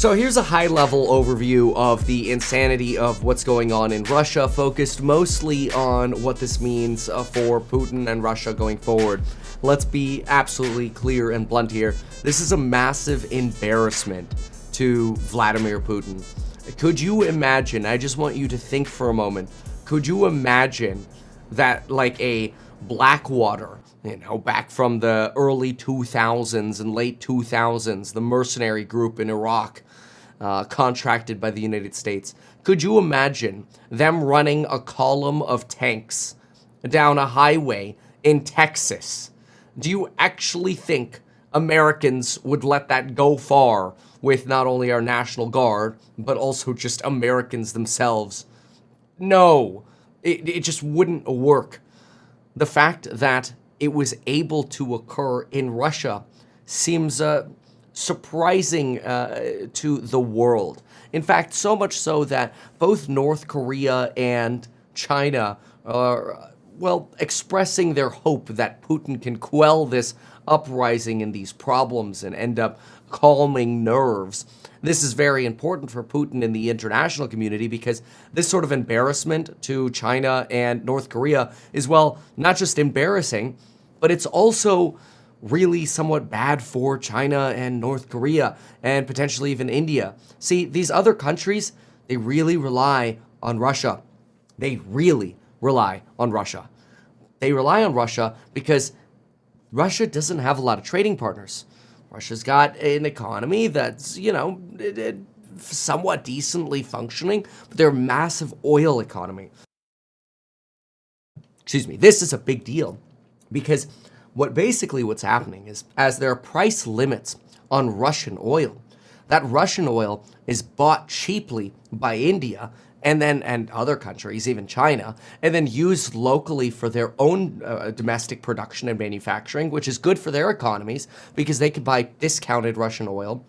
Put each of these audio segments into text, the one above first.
So here's a high-level overview of the insanity of what's going on in Russia, focused mostly on what this means for Putin and Russia going forward. Let's be absolutely clear and blunt here. This is a massive embarrassment to Vladimir Putin. Could you imagine, I just want you to think for a moment, could you imagine that like a Blackwater, back from the early 2000s and late 2000s, the mercenary group in Iraq, contracted by the United States. Could you imagine them running a column of tanks down a highway in Texas? Do you actually think Americans would let that go far with not only our National Guard, but also just Americans themselves? No, it just wouldn't work. The fact that it was able to occur in Russia seems surprising to the world. In fact, so much so that both North Korea and China are, expressing their hope that Putin can quell this uprising and these problems and end up calming nerves. This is very important for Putin in the international community because this sort of embarrassment to China and North Korea is, not just embarrassing, but it's also really somewhat bad for China and North Korea and potentially even India. See, these other countries, they really rely on Russia. They really rely on Russia. They rely on Russia because Russia doesn't have a lot of trading partners. Russia's got an economy that's, somewhat decently functioning, but they're a massive oil economy. This is a big deal because what's happening is as there are price limits on Russian oil, that Russian oil is bought cheaply by India and other countries, even China, and then used locally for their own domestic production and manufacturing, which is good for their economies because they can buy discounted Russian oil,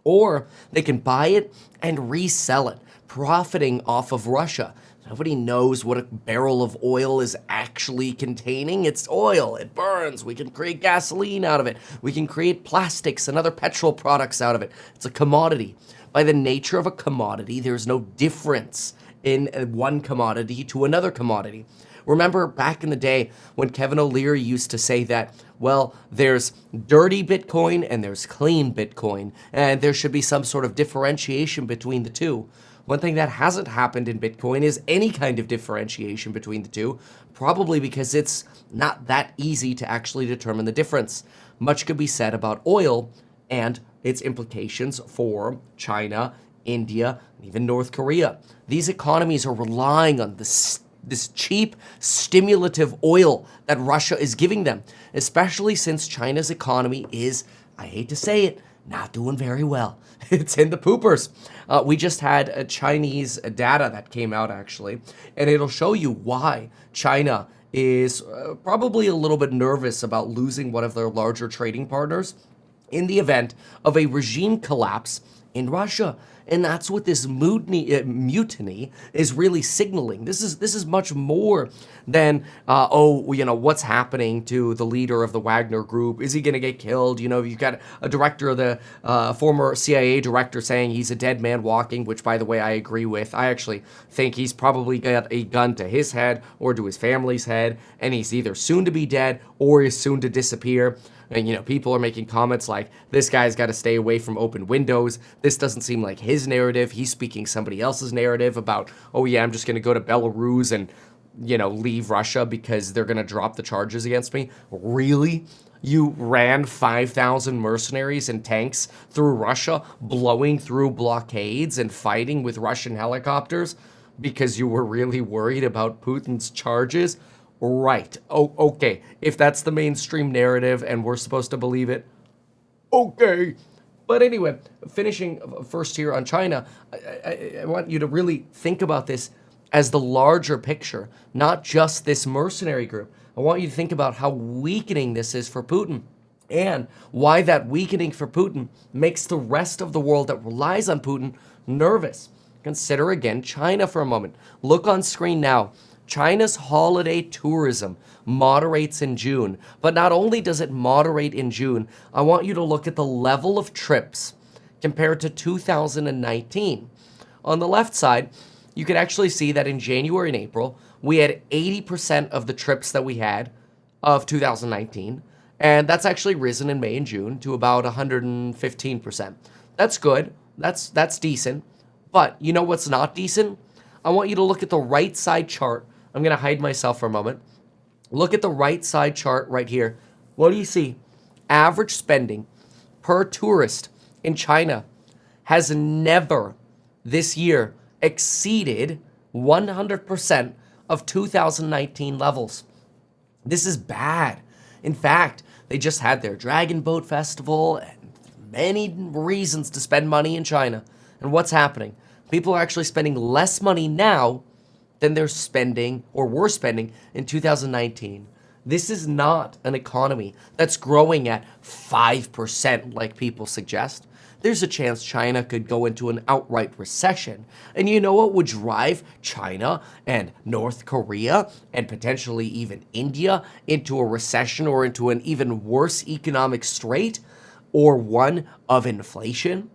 or they can buy it and resell it, profiting off of Russia. Nobody knows what a barrel of oil is actually containing. It's oil. It burns. We can create gasoline out of it. We can create plastics and other petrol products out of it. It's a commodity. By the nature of a commodity, there's no difference in one commodity to another commodity. Remember back in the day when Kevin O'Leary used to say that, there's dirty Bitcoin and there's clean Bitcoin, and there should be some sort of differentiation between the two. One thing that hasn't happened in Bitcoin is any kind of differentiation between the two, probably because it's not that easy to actually determine the difference. Much could be said about oil and its implications for China, India, and even North Korea. These economies are relying on this cheap, stimulative oil that Russia is giving them, especially since China's economy is, I hate to say it, not doing very well. It's in the poopers. We just had a Chinese data that came out, actually, and it'll show you why China is probably a little bit nervous about losing one of their larger trading partners in the event of a regime collapse in Russia. And that's what this mutiny is really signaling. This is much more than, what's happening to the leader of the Wagner group? Is he going to get killed? You've got a director of the former CIA director saying he's a dead man walking, which, by the way, I agree with. I actually think he's probably got a gun to his head or to his family's head, and he's either soon to be dead or is soon to disappear. And, people are making comments like, this guy's got to stay away from open windows. This doesn't seem like his narrative. He's speaking somebody else's narrative about, I'm just going to go to Belarus and, leave Russia because they're going to drop the charges against me. Really? You ran 5,000 mercenaries and tanks through Russia, blowing through blockades and fighting with Russian helicopters because you were really worried about Putin's charges? Right. Oh, okay. If that's the mainstream narrative and we're supposed to believe it, okay. But anyway, finishing first here on China, I want you to really think about this as the larger picture, not just this mercenary group. I want you to think about how weakening this is for Putin and why that weakening for Putin makes the rest of the world that relies on Putin nervous. Consider again China for a moment. Look on screen now. China's holiday tourism moderates in June, but not only does it moderate in June, I want you to look at the level of trips compared to 2019. On the left side, you could actually see that in January and April, we had 80% of the trips that we had of 2019, and that's actually risen in May and June to about 115%. That's good. That's decent. But you know what's not decent? I want you to look at the right side chart. I'm going to hide myself for a moment. Look at the right side chart right here. What do you see? Average spending per tourist in China has never this year exceeded 100% of 2019 levels. This is bad. In fact, they just had their Dragon Boat Festival and many reasons to spend money in China. And what's happening? People are actually spending less money now than they're spending or were spending in 2019. This is not an economy that's growing at 5% like people suggest. There's a chance China could go into an outright recession. And you know what would drive China and North Korea and potentially even India into a recession or into an even worse economic strait, or one of inflation,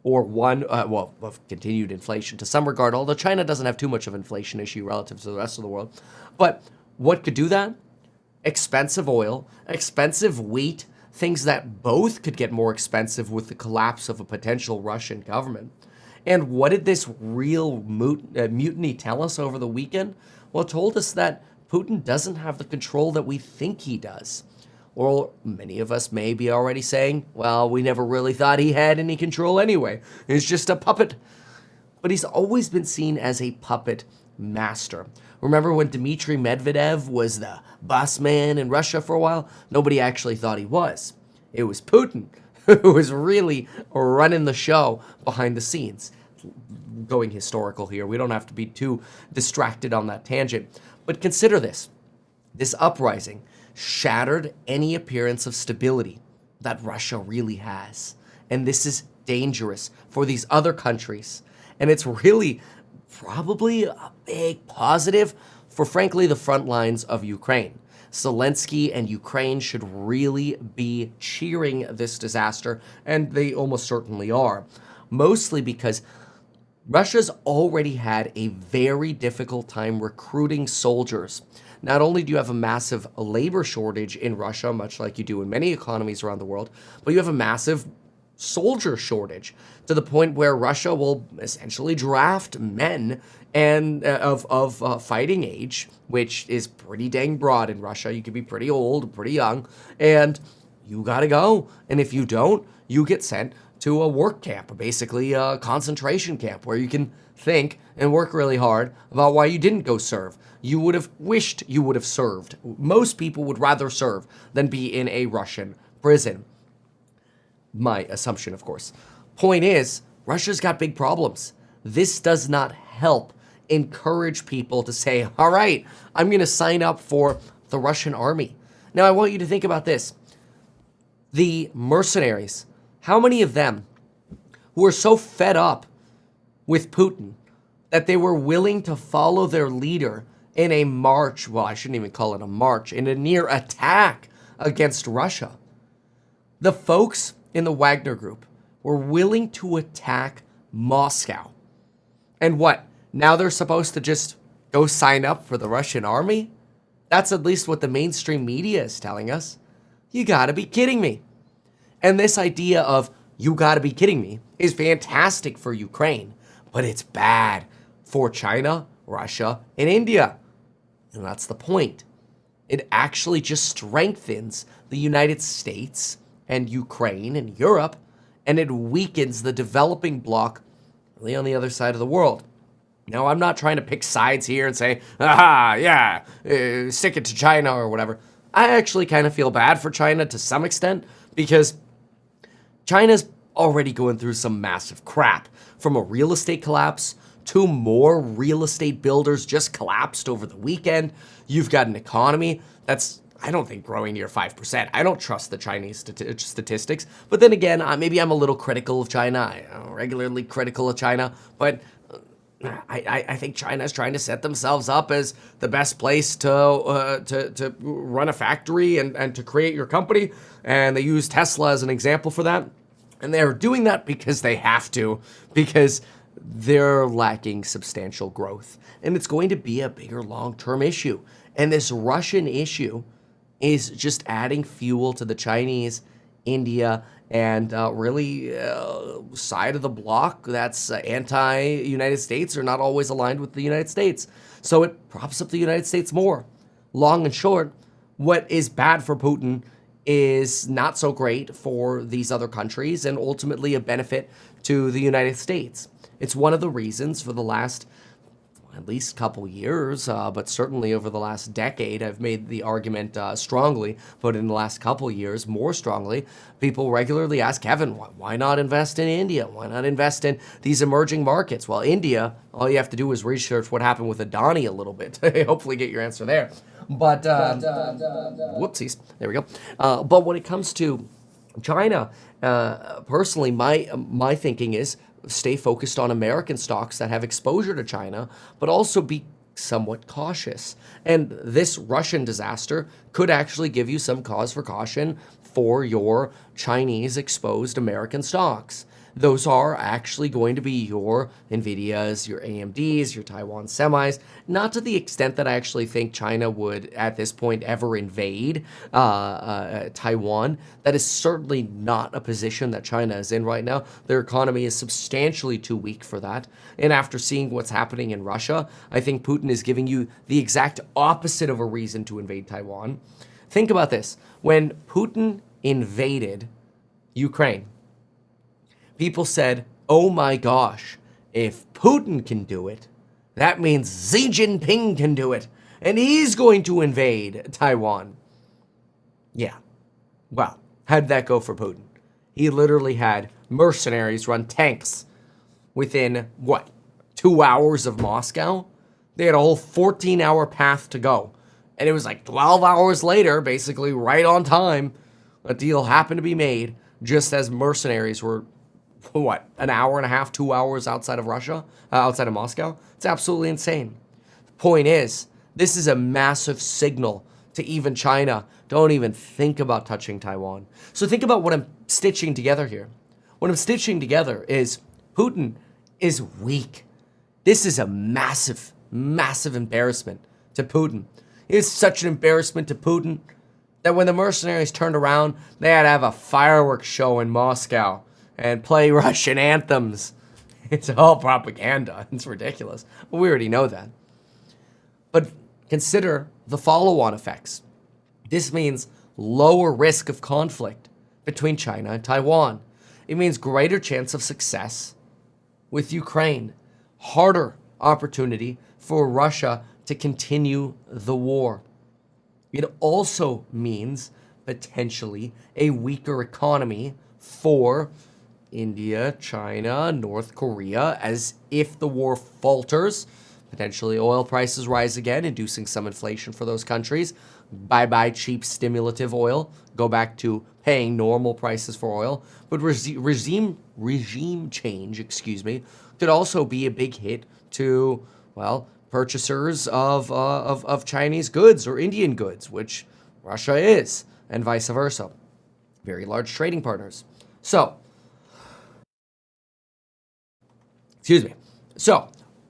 or one, of continued inflation to some regard, although China doesn't have too much of an inflation issue relative to the rest of the world. But what could do that? Expensive oil, expensive wheat, things that both could get more expensive with the collapse of a potential Russian government. And what did this real mutiny tell us over the weekend? Well, it told us that Putin doesn't have the control that we think he does. Or many of us may be already saying, well, we never really thought he had any control anyway. He's just a puppet. But he's always been seen as a puppet master. Remember when Dmitry Medvedev was the boss man in Russia for a while? Nobody actually thought he was. It was Putin who was really running the show behind the scenes. Going historical here, we don't have to be too distracted on that tangent. But consider this. This uprising shattered any appearance of stability that Russia really has. And this is dangerous for these other countries. And it's really probably a big positive for, frankly, the front lines of Ukraine. Zelensky and Ukraine should really be cheering this disaster, and they almost certainly are. Mostly because Russia's already had a very difficult time recruiting soldiers. Not only do you have a massive labor shortage in Russia, much like you do in many economies around the world, but you have a massive soldier shortage to the point where Russia will essentially draft men and of fighting age, which is pretty dang broad in Russia. You could be pretty old, pretty young, and you gotta go. And if you don't, you get sent to a work camp, basically a concentration camp, where you can think and work really hard about why you didn't go serve. You would have wished you would have served. Most people would rather serve than be in a Russian prison. My assumption, of course. Point is, Russia's got big problems. This does not help encourage people to say, all right, I'm going to sign up for the Russian army. Now, I want you to think about this. The mercenaries, how many of them who are so fed up with Putin that they were willing to follow their leader in a march, well, I shouldn't even call it a march, in a near attack against Russia? The folks in the Wagner group were willing to attack Moscow. And what? Now they're supposed to just go sign up for the Russian army? That's at least what the mainstream media is telling us. You gotta be kidding me. And this idea of you gotta be kidding me is fantastic for Ukraine, but it's bad for China, Russia, and India. And that's the point. It actually just strengthens the United States and Ukraine and Europe, and it weakens the developing bloc really on the other side of the world. Now, I'm not trying to pick sides here and say, stick it to China or whatever. I actually kind of feel bad for China to some extent, because China's already going through some massive crap, from a real estate collapse to more real estate builders just collapsed over the weekend. You've got an economy that's, I don't think, growing near 5%. I don't trust the Chinese statistics. But then again, maybe I'm a little critical of China. I'm regularly critical of China. But I think China's trying to set themselves up as the best place to run a factory and to create your company. And they use Tesla as an example for that. And they're doing that because they have to, because they're lacking substantial growth. And it's going to be a bigger long-term issue. And this Russian issue is just adding fuel to the Chinese, India, and really side of the block that's anti-United States or not always aligned with the United States. So it props up the United States more. Long and short, what is bad for Putin is not so great for these other countries and ultimately a benefit to the United States. It's one of the reasons for the last at least couple years, but certainly over the last decade, I've made the argument strongly, but in the last couple years, more strongly, people regularly ask, Kevin, why not invest in India? Why not invest in these emerging markets? Well, India, all you have to do is research what happened with Adani a little bit. Hopefully get your answer there. But, whoopsies, there we go. But when it comes to China, personally, my thinking is stay focused on American stocks that have exposure to China, but also be somewhat cautious. And this Russian disaster could actually give you some cause for caution for your Chinese exposed American stocks. Those are actually going to be your NVIDIAs, your AMDs, your Taiwan semis, not to the extent that I actually think China would at this point ever invade Taiwan. That is certainly not a position that China is in right now. Their economy is substantially too weak for that. And after seeing what's happening in Russia, I think Putin is giving you the exact opposite of a reason to invade Taiwan. Think about this. When Putin invaded Ukraine, people said, oh my gosh, if Putin can do it, that means Xi Jinping can do it, and he's going to invade Taiwan. Yeah. Well, how'd that go for Putin? He literally had mercenaries run tanks within, 2 hours of Moscow? They had a whole 14-hour path to go. And it was like 12 hours later, basically right on time, a deal happened to be made just as mercenaries were an hour and a half, 2 hours outside of Russia, outside of Moscow? It's absolutely insane. The point is, this is a massive signal to even China. Don't even think about touching Taiwan. So think about what I'm stitching together here. What I'm stitching together is Putin is weak. This is a massive, massive embarrassment to Putin. It's such an embarrassment to Putin that when the mercenaries turned around, they had to have a fireworks show in Moscow and play Russian anthems. It's all propaganda. It's ridiculous. We already know that. But consider the follow-on effects. This means lower risk of conflict between China and Taiwan. It means greater chance of success with Ukraine. Harder opportunity for Russia to continue the war. It also means potentially a weaker economy for India, China, North Korea, as if the war falters, potentially oil prices rise again, inducing some inflation for those countries. Bye-bye cheap stimulative oil. Go back to paying normal prices for oil. But regime change, could also be a big hit to, purchasers of Chinese goods or Indian goods, which Russia is, and vice versa. Very large trading partners. So,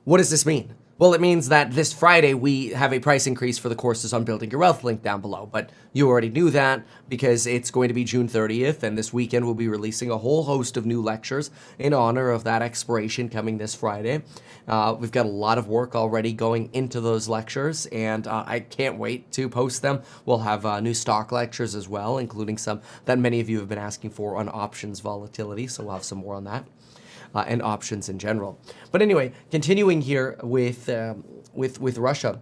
what does this mean? Well, it means that this Friday we have a price increase for the courses on Building Your Wealth, link down below. But you already knew that because it's going to be June 30th, and this weekend we'll be releasing a whole host of new lectures in honor of that expiration coming this Friday. We've got a lot of work already going into those lectures, and I can't wait to post them. We'll have new stock lectures as well, including some that many of you have been asking for on options volatility, so we'll have some more on that. And options in general. But anyway, continuing here with Russia,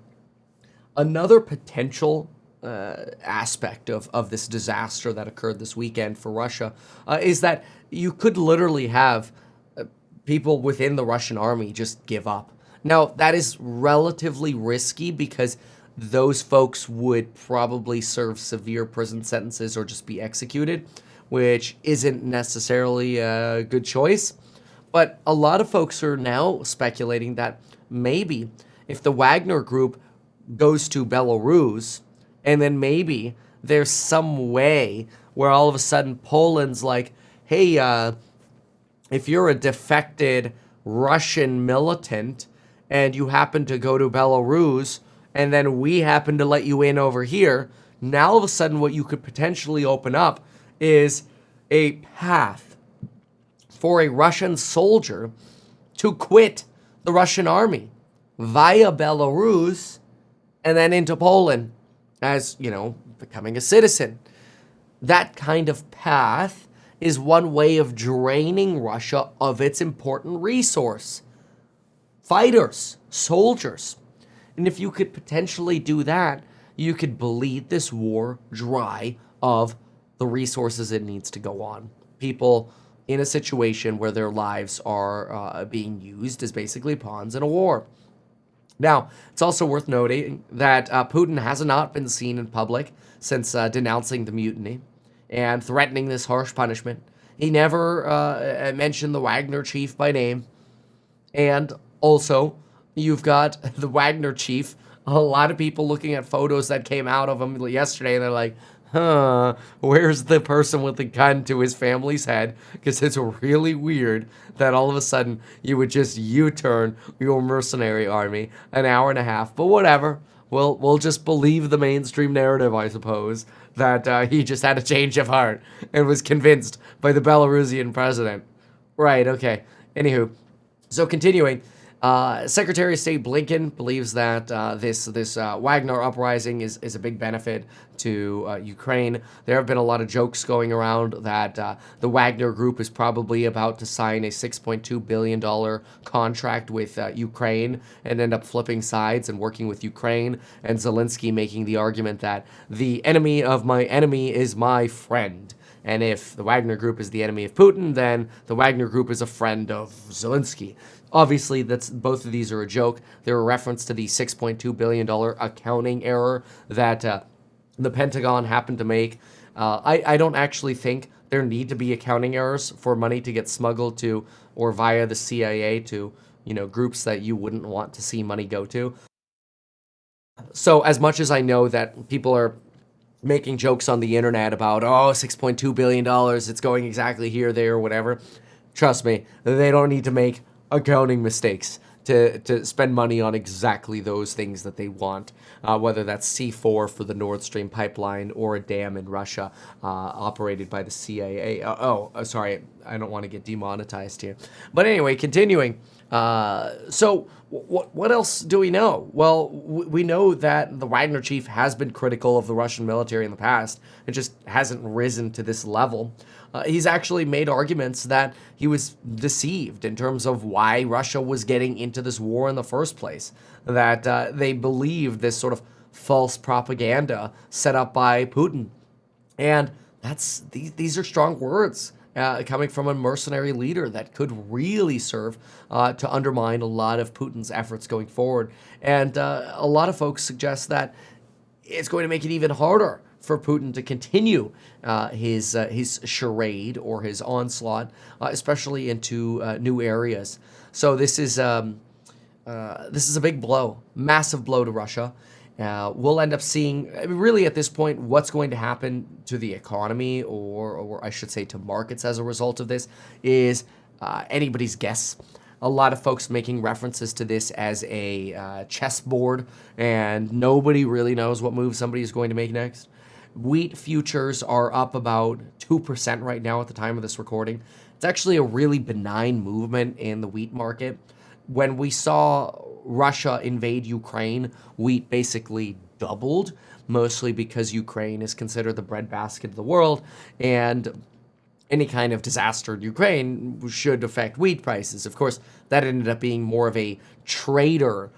another potential aspect of this disaster that occurred this weekend for Russia is that you could literally have people within the Russian army just give up. Now, that is relatively risky because those folks would probably serve severe prison sentences or just be executed, which isn't necessarily a good choice. But a lot of folks are now speculating that maybe if the Wagner group goes to Belarus, and then maybe there's some way where all of a sudden Poland's like, hey, if you're a defected Russian militant and you happen to go to Belarus and then we happen to let you in over here, now all of a sudden what you could potentially open up is a path for a Russian soldier to quit the Russian army via Belarus and then into Poland as, becoming a citizen. That kind of path is one way of draining Russia of its important resource: fighters, soldiers. And if you could potentially do that, you could bleed this war dry of the resources it needs to go on. People in a situation where their lives are being used as basically pawns in a war. Now, it's also worth noting that Putin has not been seen in public since denouncing the mutiny and threatening this harsh punishment. He never mentioned the Wagner chief by name. And also, you've got the Wagner chief, a lot of people looking at photos that came out of him yesterday, and they're like, where's the person with the gun to his family's head? Because it's really weird that all of a sudden you would just U-turn your mercenary army an hour and a half. But whatever, we'll just believe the mainstream narrative, I suppose, that he just had a change of heart and was convinced by the Belarusian president. Right, okay. Anywho, so continuing. Secretary of State Blinken believes that this Wagner uprising is a big benefit to Ukraine. There have been a lot of jokes going around that the Wagner Group is probably about to sign a $6.2 billion contract with Ukraine and end up flipping sides and working with Ukraine, and Zelensky making the argument that the enemy of my enemy is my friend. And if the Wagner Group is the enemy of Putin, then the Wagner Group is a friend of Zelensky. Obviously, both of these are a joke. They're a reference to the $6.2 billion accounting error that the Pentagon happened to make. I don't actually think there need to be accounting errors for money to get smuggled to or via the CIA to, groups that you wouldn't want to see money go to. So as much as I know that people are making jokes on the internet about, $6.2 billion, it's going exactly here, there, or whatever, trust me, they don't need to make accounting mistakes to spend money on exactly those things that they want, whether that's C4 for the Nord Stream pipeline or a dam in Russia operated by the CIA. Sorry, I don't want to get demonetized here. But anyway, continuing. So what else do we know? Well, we know that the Wagner chief has been critical of the Russian military in the past. It just hasn't risen to this level. He's actually made arguments that he was deceived in terms of why Russia was getting into this war in the first place, that they believed this sort of false propaganda set up by Putin. And these are strong words coming from a mercenary leader that could really serve to undermine a lot of Putin's efforts going forward. And a lot of folks suggest that it's going to make it even harder for Putin to continue his charade or his onslaught, especially into new areas. So this is a big blow, massive blow to Russia. We'll end up seeing, really at this point, what's going to happen to the economy, or I should say to markets as a result of this, is anybody's guess. A lot of folks making references to this as a chessboard, and nobody really knows what move somebody is going to make next. Wheat futures are up about 2% right now at the time of this recording. It's actually a really benign movement in the wheat market. When we saw Russia invade Ukraine, wheat basically doubled, mostly because Ukraine is considered the breadbasket of the world, and any kind of disaster in Ukraine should affect wheat prices. Of course, that ended up being more of a trader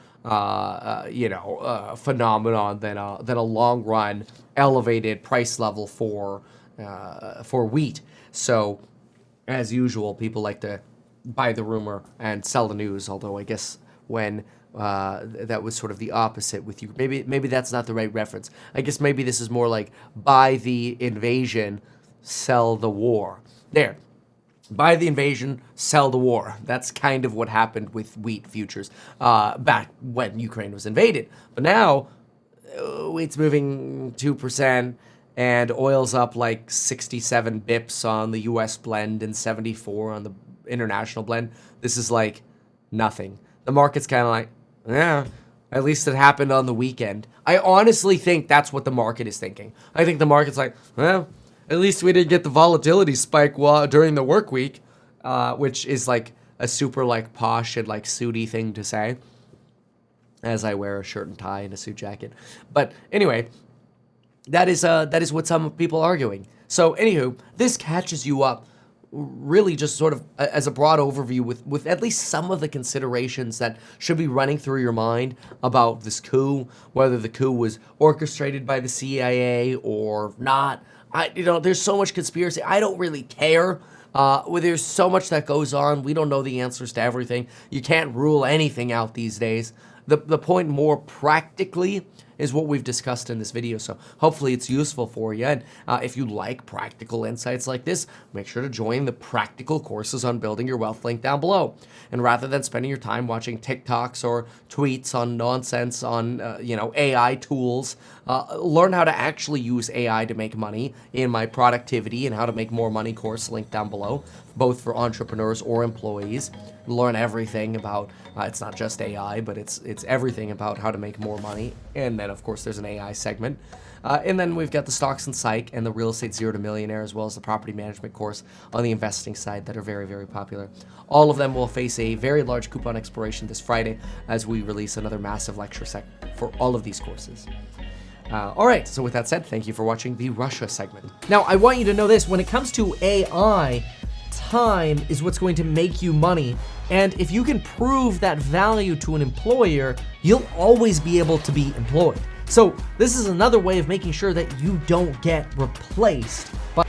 phenomenon than a long run elevated price level for wheat. So, as usual, people like to buy the rumor and sell the news. Although I guess when that was sort of the opposite with you, maybe that's not the right reference. I guess maybe this is more like buy the invasion, sell the war. There. Buy the invasion, sell the war. That's kind of what happened with wheat futures back when Ukraine was invaded. But now, wheat's moving 2%, and oil's up like 67 bips on the US blend and 74 on the international blend. This is like nothing. The market's kind of like, yeah, at least it happened on the weekend. I honestly think that's what the market is thinking. I think the market's like, well, at least we didn't get the volatility spike during the work week, which is like a super like posh and like suity thing to say, as I wear a shirt and tie and a suit jacket. But anyway, that is what some people are arguing. So anywho, this catches you up really just sort of as a broad overview with at least some of the considerations that should be running through your mind about this coup, whether the coup was orchestrated by the CIA or not. There's so much conspiracy. I don't really care. There's so much that goes on. We don't know the answers to everything. You can't rule anything out these days. The point more practically is what we've discussed in this video. So hopefully it's useful for you. And if you like practical insights like this, make sure to join the practical courses on building your wealth link down below. And rather than spending your time watching TikToks or tweets on nonsense on AI tools, learn how to actually use AI to make money in my productivity and how to make more money course linked down below, both for entrepreneurs or employees. Learn everything about, it's not just AI, but it's everything about how to make more money. And then, of course, there's an AI segment. And then we've got the stocks and psych and the real estate 0 to millionaire, as well as the property management course on the investing side that are very, very popular. All of them will face a very large coupon expiration this Friday as we release another massive lecture set for all of these courses. All right, so with that said, thank you for watching the Russia segment. Now, I want you to know this. When it comes to AI, time is what's going to make you money. And if you can prove that value to an employer, you'll always be able to be employed. So this is another way of making sure that you don't get replaced by